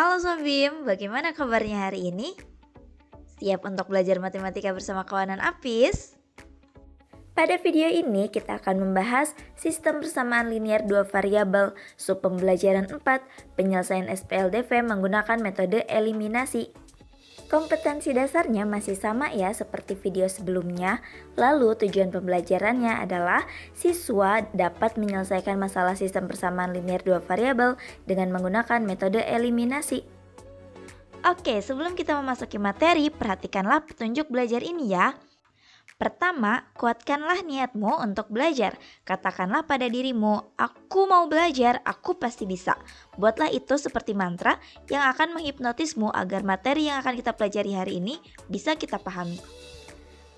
Halo Sobim, bagaimana kabarnya hari ini? Siap untuk belajar matematika bersama kawanan Apis? Pada video ini kita akan membahas sistem persamaan linear dua variabel, sub pembelajaran 4, penyelesaian SPLDV menggunakan metode eliminasi. Kompetensi dasarnya masih sama ya seperti video sebelumnya, lalu tujuan pembelajarannya adalah siswa dapat menyelesaikan masalah sistem persamaan linear dua variabel dengan menggunakan metode eliminasi. Oke, sebelum kita memasuki materi, perhatikanlah petunjuk belajar ini ya. Pertama, kuatkanlah niatmu untuk belajar. Katakanlah pada dirimu, aku mau belajar, aku pasti bisa. Buatlah itu seperti mantra yang akan menghipnotismu agar materi yang akan kita pelajari hari ini bisa kita pahami.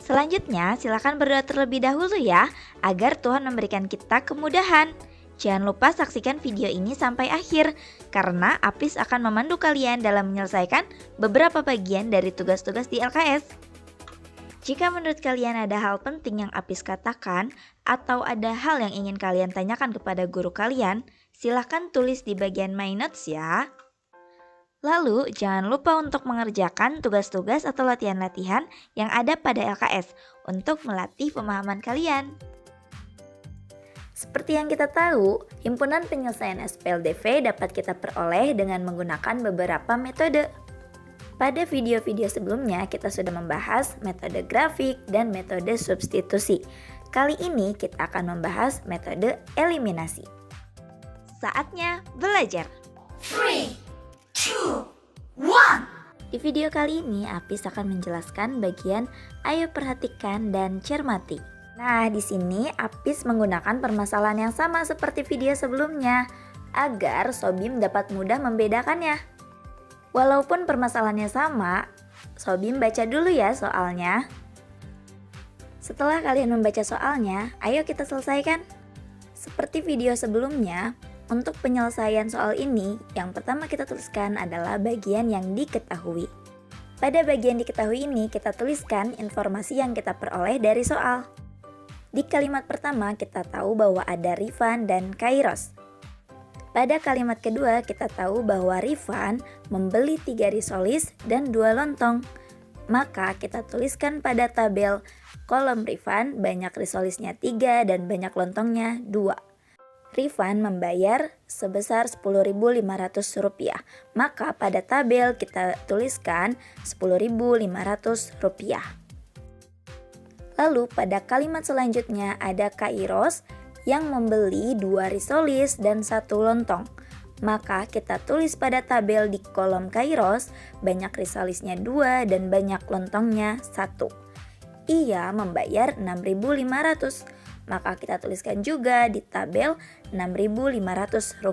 Selanjutnya, silakan berdoa terlebih dahulu ya, agar Tuhan memberikan kita kemudahan. Jangan lupa saksikan video ini sampai akhir, karena Apis akan memandu kalian dalam menyelesaikan beberapa bagian dari tugas-tugas di LKS. Jika menurut kalian ada hal penting yang Apis katakan, atau ada hal yang ingin kalian tanyakan kepada guru kalian, silahkan tulis di bagian My Notes ya. Lalu, jangan lupa untuk mengerjakan tugas-tugas atau latihan-latihan yang ada pada LKS untuk melatih pemahaman kalian. Seperti yang kita tahu, himpunan penyelesaian SPLDV dapat kita peroleh dengan menggunakan beberapa metode. Pada video-video sebelumnya kita sudah membahas metode grafik dan metode substitusi. Kali ini kita akan membahas metode eliminasi. Saatnya belajar. 3, 2, 1. Di video kali ini Apis akan menjelaskan bagian ayo perhatikan dan cermati. Nah, di sini Apis menggunakan permasalahan yang sama seperti video sebelumnya agar Sobim dapat mudah membedakannya. Walaupun permasalahannya sama, Sobim baca dulu ya soalnya. Setelah kalian membaca soalnya, ayo kita selesaikan. Seperti video sebelumnya, untuk penyelesaian soal ini, yang pertama kita tuliskan adalah bagian yang diketahui. Pada bagian diketahui ini, kita tuliskan informasi yang kita peroleh dari soal. Di kalimat pertama, kita tahu bahwa ada Rifan dan Kairos. Pada kalimat kedua, kita tahu bahwa Rifan membeli 3 risolis dan 2 lontong. Maka kita tuliskan pada tabel kolom Rifan banyak risolisnya 3 dan banyak lontongnya 2. Rifan membayar sebesar Rp10.500. Maka pada tabel kita tuliskan Rp10.500. Lalu pada kalimat selanjutnya ada Kairos yang membeli 2 risolis dan 1 lontong. Maka kita tulis pada tabel di kolom Kairos banyak risolisnya 2 dan banyak lontongnya 1. Ia membayar Rp6.500. Maka kita tuliskan juga di tabel Rp6.500.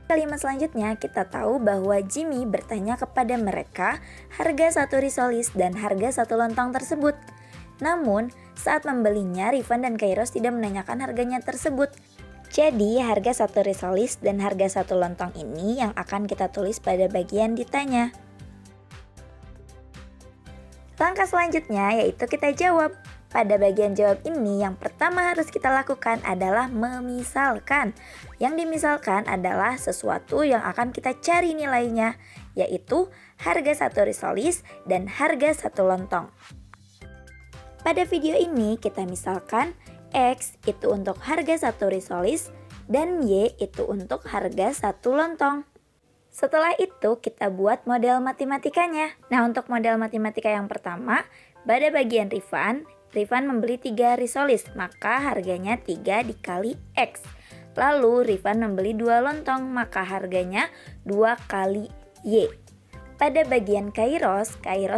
Kalimat selanjutnya kita tahu bahwa Jimmy bertanya kepada mereka harga 1 risolis dan harga 1 lontong tersebut. Namun, saat membelinya, Rifan dan Kairos tidak menanyakan harganya tersebut. Jadi, harga 1 risolis dan harga 1 lontong ini yang akan kita tulis pada bagian ditanya. Langkah selanjutnya yaitu kita jawab. Pada bagian jawab ini, yang pertama harus kita lakukan adalah memisalkan. Yang dimisalkan adalah sesuatu yang akan kita cari nilainya, yaitu harga 1 risolis dan harga 1 lontong. Pada video ini kita misalkan X itu untuk harga 1 risolis dan Y itu untuk harga 1 lontong. Setelah itu kita buat model matematikanya. Nah, untuk model matematika yang pertama, pada bagian Rifan membeli 3 risolis, maka harganya 3 dikali X. Lalu Rifan membeli 2 lontong, maka harganya 2 kali Y. Pada bagian Kairos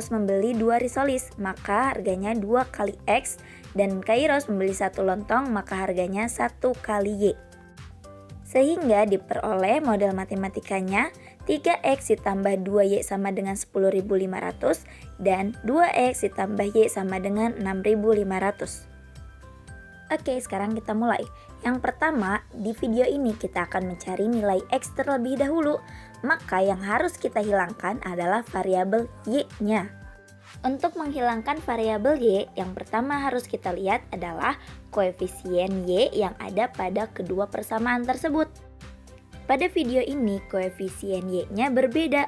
membeli 2 risolis, maka harganya 2 kali X, dan Kairos membeli 1 lontong, maka harganya 1 kali Y. Sehingga diperoleh model matematikanya 3X ditambah 2Y sama dengan 10.500 dan 2X ditambah Y sama dengan 6.500. Oke, sekarang kita mulai. Yang pertama, di video ini kita akan mencari nilai X terlebih dahulu. Maka yang harus kita hilangkan adalah variabel Y-nya. Untuk menghilangkan variabel Y, yang pertama harus kita lihat adalah koefisien Y yang ada pada kedua persamaan tersebut. Pada video ini koefisien Y-nya berbeda.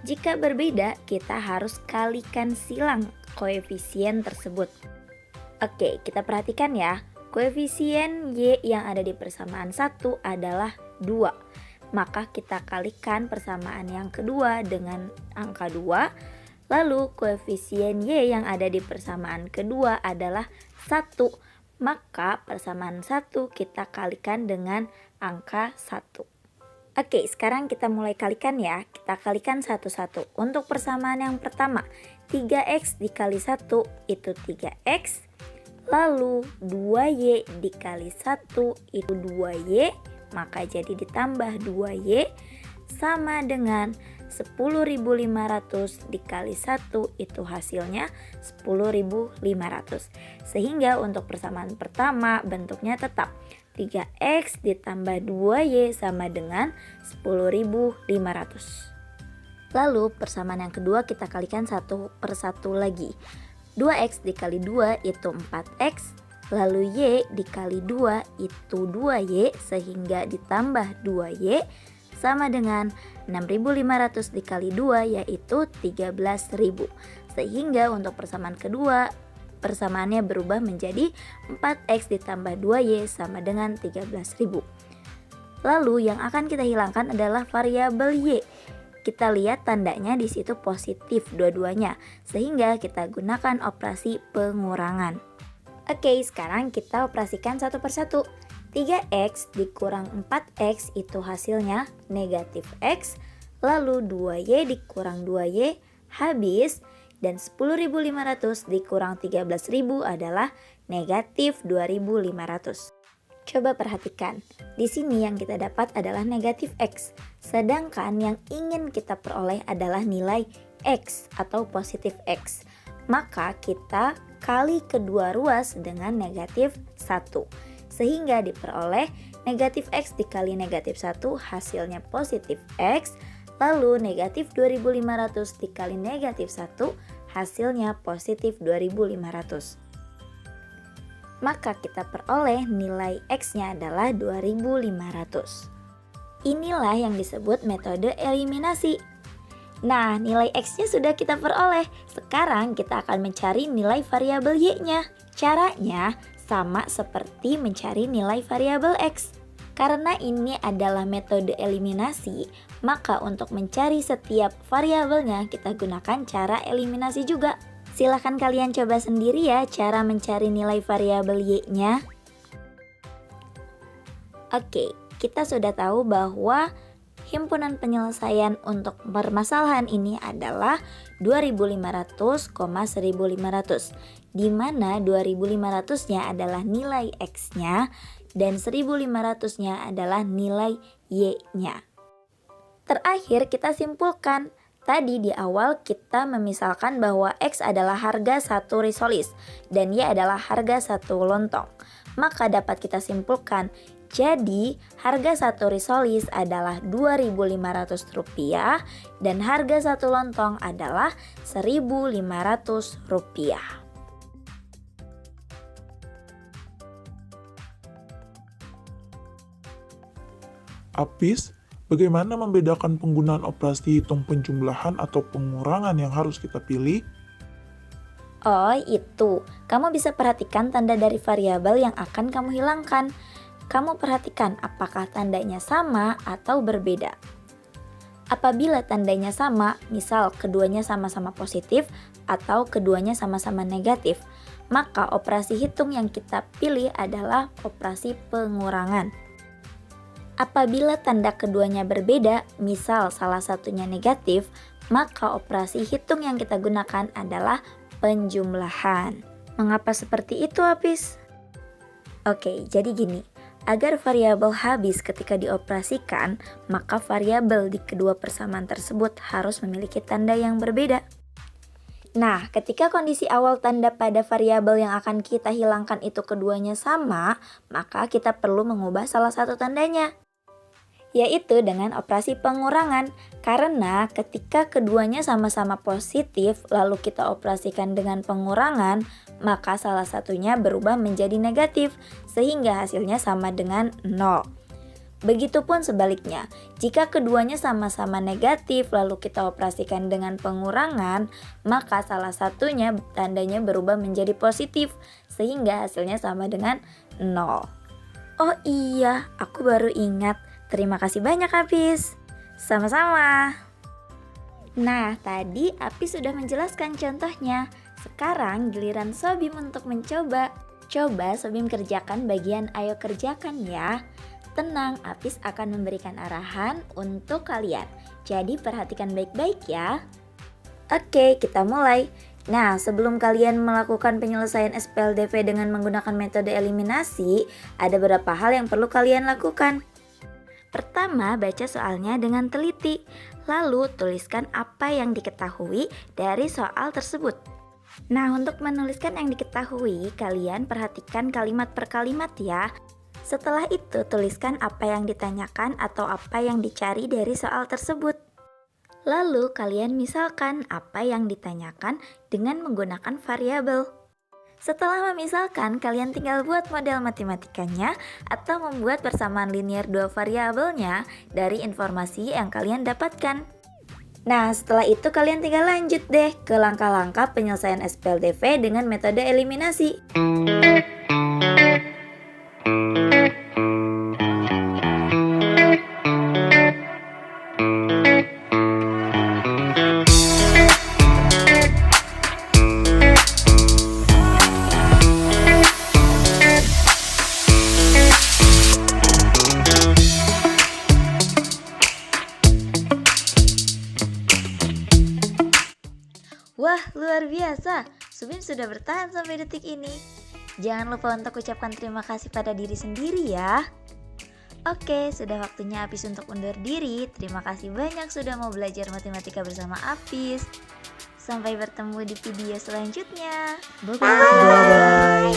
Jika berbeda, kita harus kalikan silang koefisien tersebut. Oke, kita perhatikan ya. Koefisien Y yang ada di persamaan 1 adalah 2. Maka kita kalikan persamaan yang kedua dengan angka 2. Lalu koefisien Y yang ada di persamaan kedua adalah 1. Maka persamaan 1 kita kalikan dengan angka 1. Oke, sekarang kita mulai kalikan ya. Kita kalikan satu-satu. Untuk persamaan yang pertama, 3x dikali 1 itu 3x. Lalu 2y dikali 1 itu 2y. Maka jadi ditambah 2y sama dengan 10.500 dikali 1 itu hasilnya 10.500. Sehingga untuk persamaan pertama bentuknya tetap 3x ditambah 2y sama dengan 10.500. Lalu persamaan yang kedua kita kalikan satu per satu lagi. 2x dikali 2 itu 4x. Lalu y dikali 2 itu 2y sehingga ditambah 2y sama dengan 6.500 dikali 2 yaitu 13.000. Sehingga untuk persamaan kedua persamaannya berubah menjadi 4x ditambah 2y sama dengan 13.000. Lalu yang akan kita hilangkan adalah variabel y. Kita lihat tandanya di situ positif dua-duanya, sehingga kita gunakan operasi pengurangan. Oke, sekarang kita operasikan satu persatu. 3x dikurang 4x itu hasilnya negatif x, lalu 2y dikurang 2y habis, dan 10.500 dikurang 13.000 adalah negatif 2.500. Coba perhatikan, di sini yang kita dapat adalah negatif x, sedangkan yang ingin kita peroleh adalah nilai x atau positif x. Maka kita kali kedua ruas dengan negatif 1, sehingga diperoleh negatif x dikali negatif 1 hasilnya positif x. Lalu negatif 2.500 dikali negatif 1 hasilnya positif 2.500. Maka kita peroleh nilai x-nya adalah 2.500. Inilah yang disebut metode eliminasi. Nah, nilai x-nya sudah kita peroleh. Sekarang kita akan mencari nilai variabel y-nya. Caranya sama seperti mencari nilai variabel x. Karena ini adalah metode eliminasi, maka untuk mencari setiap variabelnya kita gunakan cara eliminasi juga. Silahkan kalian coba sendiri ya cara mencari nilai variabel y-nya. Oke, kita sudah tahu bahwa himpunan penyelesaian untuk permasalahan ini adalah 2.500, 1.500, di mana 2.500-nya adalah nilai x-nya dan 1.500-nya adalah nilai y-nya. Terakhir kita simpulkan. Tadi di awal kita memisalkan bahwa x adalah harga satu risolis dan y adalah harga satu lontong. Maka dapat kita simpulkan, jadi harga satu risolis adalah Rp2.500 dan harga satu lontong adalah Rp1.500. Apis, bagaimana membedakan penggunaan operasi hitung penjumlahan atau pengurangan yang harus kita pilih? Oh itu, kamu bisa perhatikan tanda dari variabel yang akan kamu hilangkan. Kamu perhatikan apakah tandanya sama atau berbeda. Apabila tandanya sama, misal keduanya sama-sama positif atau keduanya sama-sama negatif, maka operasi hitung yang kita pilih adalah operasi pengurangan. Apabila tanda keduanya berbeda, misal salah satunya negatif, maka operasi hitung yang kita gunakan adalah penjumlahan. Mengapa seperti itu, Apis? Oke, jadi gini. Agar variabel habis ketika dioperasikan, maka variabel di kedua persamaan tersebut harus memiliki tanda yang berbeda. Nah, ketika kondisi awal tanda pada variabel yang akan kita hilangkan itu keduanya sama, maka kita perlu mengubah salah satu tandanya, yaitu dengan operasi pengurangan. Karena ketika keduanya sama-sama positif lalu kita operasikan dengan pengurangan, maka salah satunya berubah menjadi negatif sehingga hasilnya sama dengan 0. Begitupun sebaliknya, jika keduanya sama-sama negatif lalu kita operasikan dengan pengurangan, maka salah satunya tandanya berubah menjadi positif, sehingga hasilnya sama dengan 0. Oh iya, aku baru ingat. Terima kasih banyak Apis. Sama-sama. Nah, tadi Apis sudah menjelaskan contohnya. Sekarang giliran Sobim untuk mencoba. Coba Sobim kerjakan bagian ayo kerjakan ya. Tenang, Apis akan memberikan arahan untuk kalian. Jadi perhatikan baik-baik ya. Oke, kita mulai. Nah, sebelum kalian melakukan penyelesaian SPLDV dengan menggunakan metode eliminasi, ada beberapa hal yang perlu kalian lakukan. Pertama, baca soalnya dengan teliti. Lalu, tuliskan apa yang diketahui dari soal tersebut. Nah, untuk menuliskan yang diketahui, kalian perhatikan kalimat per kalimat ya. Setelah itu, tuliskan apa yang ditanyakan atau apa yang dicari dari soal tersebut. Lalu, kalian misalkan apa yang ditanyakan dengan menggunakan variabel. Setelah memisalkan, kalian tinggal buat model matematikanya atau membuat persamaan linear dua variabelnya dari informasi yang kalian dapatkan. Nah, setelah itu kalian tinggal lanjut deh ke langkah-langkah penyelesaian SPLDV dengan metode eliminasi. Wah, luar biasa. Subim sudah bertahan sampai detik ini. Jangan lupa untuk ucapkan terima kasih pada diri sendiri ya. Oke, sudah waktunya Apis untuk undur diri. Terima kasih banyak sudah mau belajar matematika bersama Apis. Sampai bertemu di video selanjutnya. Bye-bye.